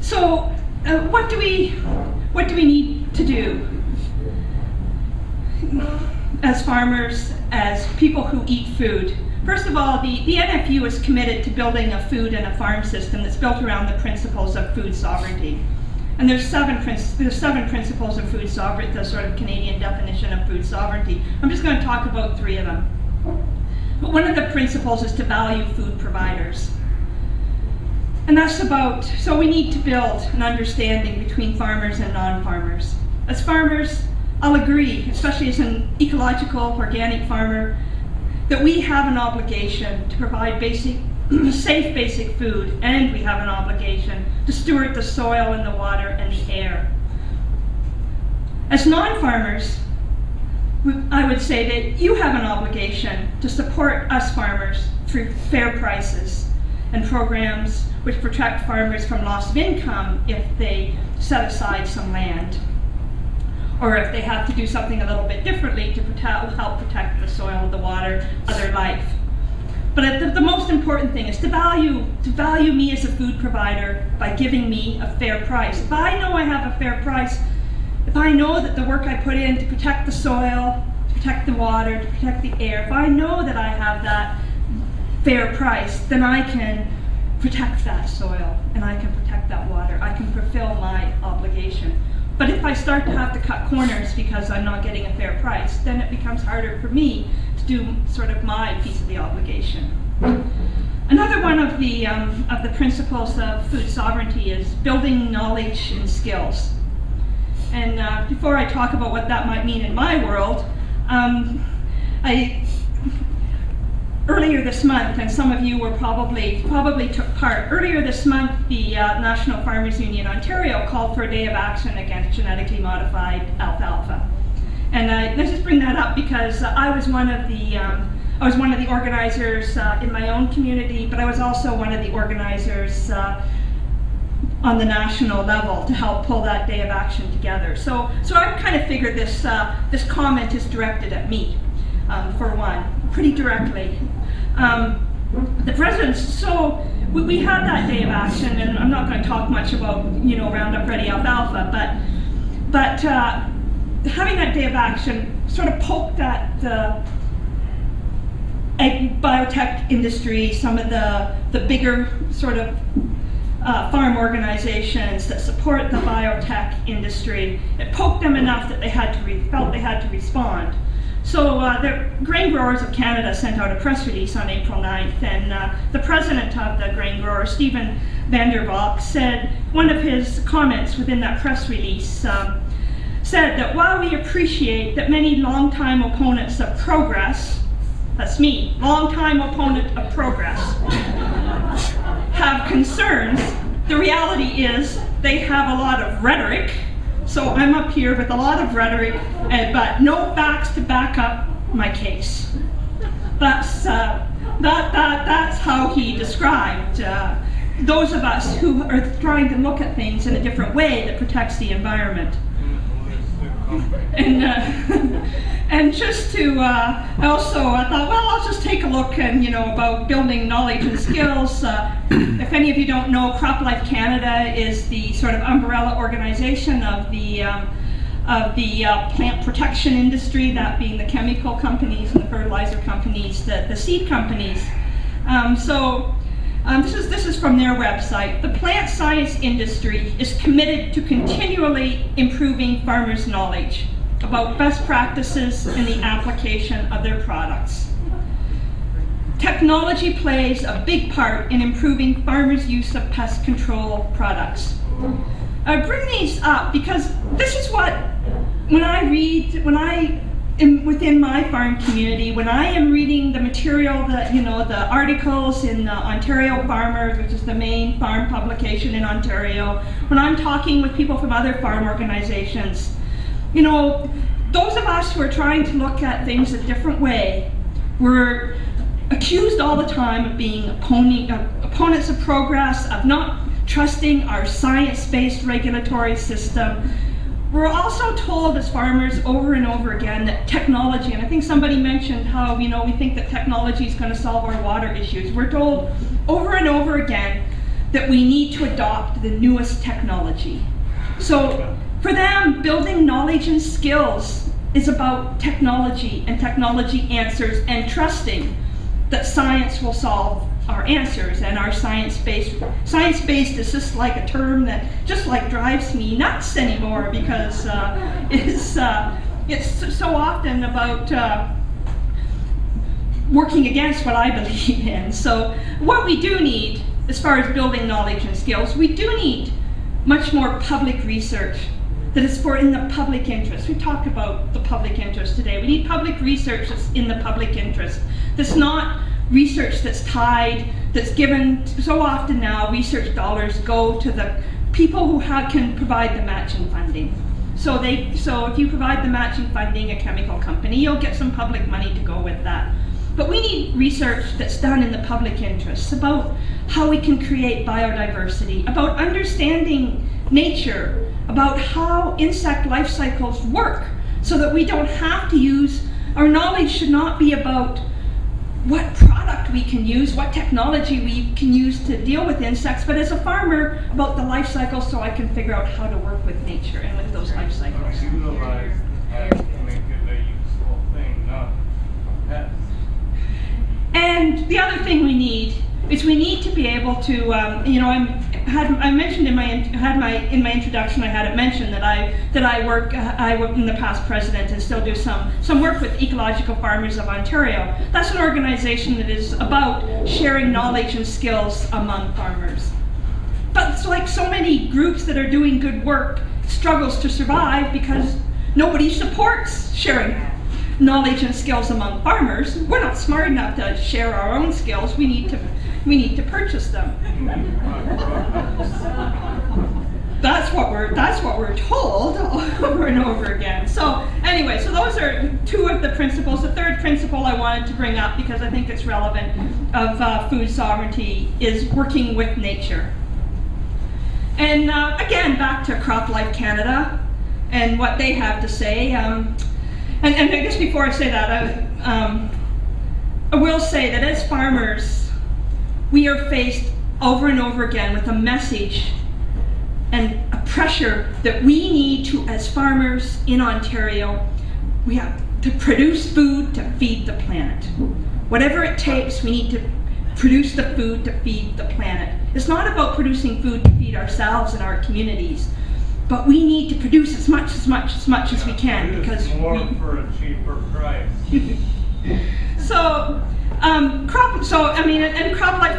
So what do we need to do as farmers, as people who eat food? First of all, the NFU is committed to building a food and a farm system that's built around the principles of food sovereignty. And there's seven principles of food sovereignty, the sort of Canadian definition of food sovereignty. I'm just going to talk about 3 of them. But one of the principles is to value food providers. And that's about, so we need to build an understanding between farmers and non-farmers. As farmers, I'll agree, especially as an ecological, organic farmer, that we have an obligation to provide safe basic food, and we have an obligation to steward the soil and the water and the air. As non-farmers, I would say that you have an obligation to support us farmers through fair prices and programs which protect farmers from loss of income if they set aside some land, or if they have to do something a little bit differently to help protect the soil, the water, other life. But the most important thing is to value me as a food provider by giving me a fair price. If I know I have a fair price, if I know that the work I put in to protect the soil, to protect the water, to protect the air, if I know that I have that fair price, then I can protect that soil and I can protect that water. I can fulfill my obligation. But if I start to have to cut corners because I'm not getting a fair price, then it becomes harder for me to do sort of my piece of the obligation. Another one of the principles of food sovereignty is building knowledge and skills. And before I talk about what that might mean in my world, earlier this month, and some of you were probably took part, earlier this month the National Farmers Union Ontario called for a day of action against genetically modified alfalfa. And let's just bring that up because I was one of the organizers in my own community, but I was also one of the organizers on the national level to help pull that day of action together. So I kind of figured this comment is directed at me, for one, pretty directly. The president, so we had that day of action, and I'm not going to talk much about, Roundup Ready alfalfa, but having that day of action sort of poked at the biotech industry, some of the bigger sort of farm organizations that support the biotech industry. It poked them enough that they felt they had to respond. So the Grain Growers of Canada sent out a press release on April 9th, and the president of the grain growers, Stephen Vandervalk, said, one of his comments within that press release said that while we appreciate that many longtime opponents of progress, that's me, longtime opponent of progress, have concerns, the reality is they have a lot of rhetoric. So I'm up here with a lot of rhetoric, but no facts to back up my case. That's how he described those of us who are trying to look at things in a different way that protects the environment. And just to I thought, well, I'll just take a look and about building knowledge and skills. If any of you don't know, CropLife Canada is the sort of umbrella organization of the plant protection industry, that being the chemical companies and the fertilizer companies, the seed companies. This is from their website. The plant science industry is committed to continually improving farmers' knowledge about best practices in the application of their products. Technology plays a big part in improving farmers' use of pest control products. I bring these up because this is what, when I am within my farm community, when I am reading the material, the articles in the Ontario Farmers, which is the main farm publication in Ontario, when I'm talking with people from other farm organizations, those of us who are trying to look at things a different way, we're accused all the time of being opponents of progress, of not trusting our science-based regulatory system. We're also told as farmers over and over again that technology, and I think somebody mentioned how we think that technology is going to solve our water issues. We're told over and over again that we need to adopt the newest technology. So for them, building knowledge and skills is about technology and technology answers, and trusting that science will solve our answers. And our science-based is just like a term that just like drives me nuts anymore, because it's so often about working against what I believe in. So what we do need, as far as building knowledge and skills, we do need much more public research that is in the public interest. We talked about the public interest today. We need public research that's in the public interest. That's not research that's tied, that's given. So often now, research dollars go to the people who can provide the matching funding. So if you provide the matching funding, a chemical company, you'll get some public money to go with that. But we need research that's done in the public interest about how we can create biodiversity, about understanding nature, about how insect life cycles work, so that we don't have to use, our knowledge should not be about what product we can use, what technology we can use to deal with insects, but as a farmer, about the life cycle, so I can figure out how to work with nature and with those life cycles. Utilize to make it a useful thing, not a pest. And the other thing we need is we need to be able to, I mentioned in my introduction, I had it mentioned that I work in the past president and still do some work with Ecological Farmers of Ontario. That's an organization that is about sharing knowledge and skills among farmers. But it's like so many groups that are doing good work struggles to survive because nobody supports sharing knowledge and skills among farmers. We're not smart enough to share our own skills. We need to purchase them. That's what we're told over and over again. So anyway, so those are two of the principles. The third principle I wanted to bring up, because I think it's relevant, of food sovereignty, is working with nature. And again, back to CropLife Canada and what they have to say. And I guess before I say that, I will say that as farmers, we are faced over and over again with a message and a pressure that we need to, as farmers in Ontario, we have to produce food to feed the planet. Whatever it takes, we need to produce the food to feed the planet. It's not about producing food to feed ourselves and our communities, but we need to produce as much as we can, because more for a cheaper price. So, CropLife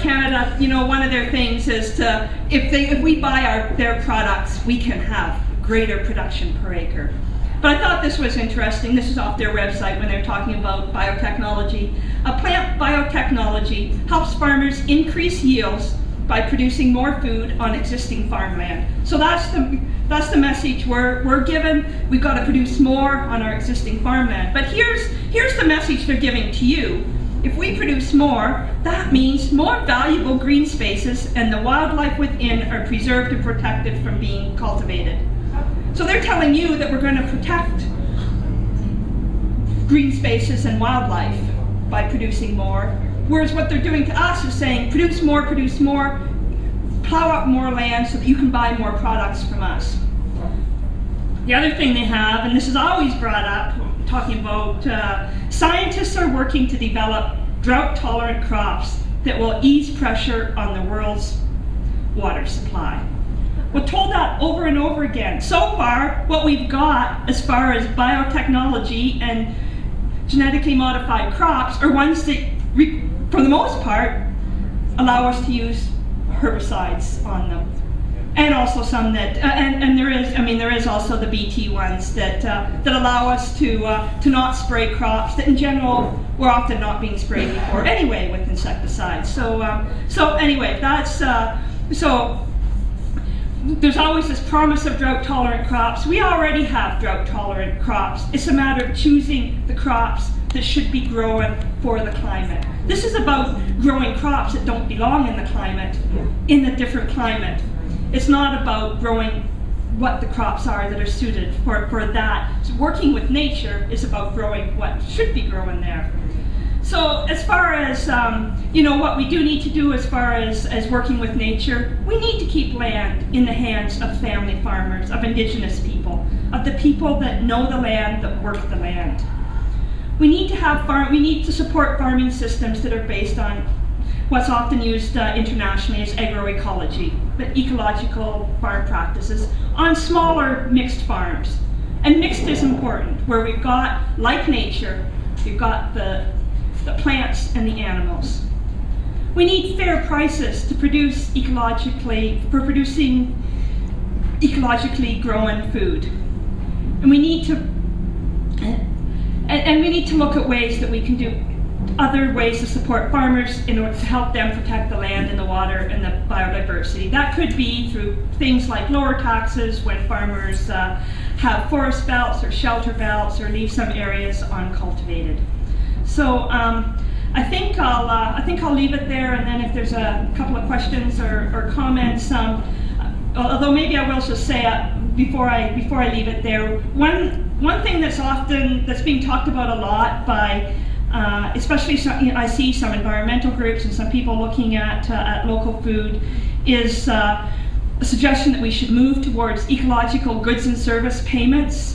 Canada, one of their things is to, if we buy their products, we can have greater production per acre. But I thought this was interesting. This is off their website when they're talking about biotechnology. Plant biotechnology helps farmers increase yields by producing more food on existing farmland. So that's the message we're given. We've got to produce more on our existing farmland. But here's the message they're giving to you. If we produce more, that means more valuable green spaces and the wildlife within are preserved and protected from being cultivated. So they're telling you that we're going to protect green spaces and wildlife by producing more, whereas what they're doing to us is saying produce more, plow up more land so that you can buy more products from us. The other thing they have, and this is always brought up, talking about scientists are working to develop drought-tolerant crops that will ease pressure on the world's water supply. We're told that over and over again. So far, what we've got as far as biotechnology and genetically modified crops are ones that, for the most part, allow us to use herbicides on them. And also some that, and there is also the Bt ones that allow us to not spray crops that in general were often not being sprayed before anyway with insecticides. So anyway, that's so there's always this promise of drought-tolerant crops. We already have drought-tolerant crops. It's a matter of choosing the crops that should be grown for the climate. This is about growing crops that don't belong in the climate, in a different climate. It's not about growing what the crops are that are suited for that. So working with nature is about growing what should be growing there. So as far as, you know, what we do need to do as far as working with nature, we need to keep land in the hands of family farmers, of indigenous people, of the people that know the land, that work the land. We need to support farming systems that are based on what's often used internationally as agroecology, but ecological farm practices on smaller mixed farms. And mixed is important, where we've got, like nature, we've got the plants and the animals. We need fair prices to produce ecologically grown food. And we need to look at ways that we can do other ways to support farmers in order to help them protect the land and the water and the biodiversity. That could be through things like lower taxes when farmers have forest belts or shelter belts or leave some areas uncultivated. So I think I'll leave it there, and then if there's a couple of questions or comments, although maybe I will just say before I leave it there, one thing that's being talked about a lot by especially I see some environmental groups and some people looking at local food is a suggestion that we should move towards ecological goods and service payments.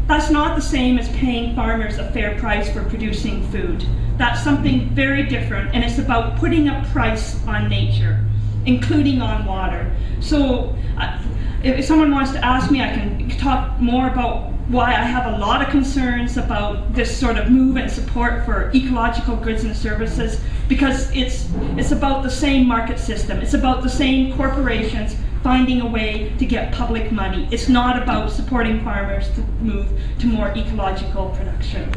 That's not the same as paying farmers a fair price for producing food. That's something very different, and it's about putting a price on nature, including on water. So if someone wants to ask me, I can talk more about why I have a lot of concerns about this sort of move and support for ecological goods and services, because it's about the same market system. It's about the same corporations finding a way to get public money. It's not about supporting farmers to move to more ecological production.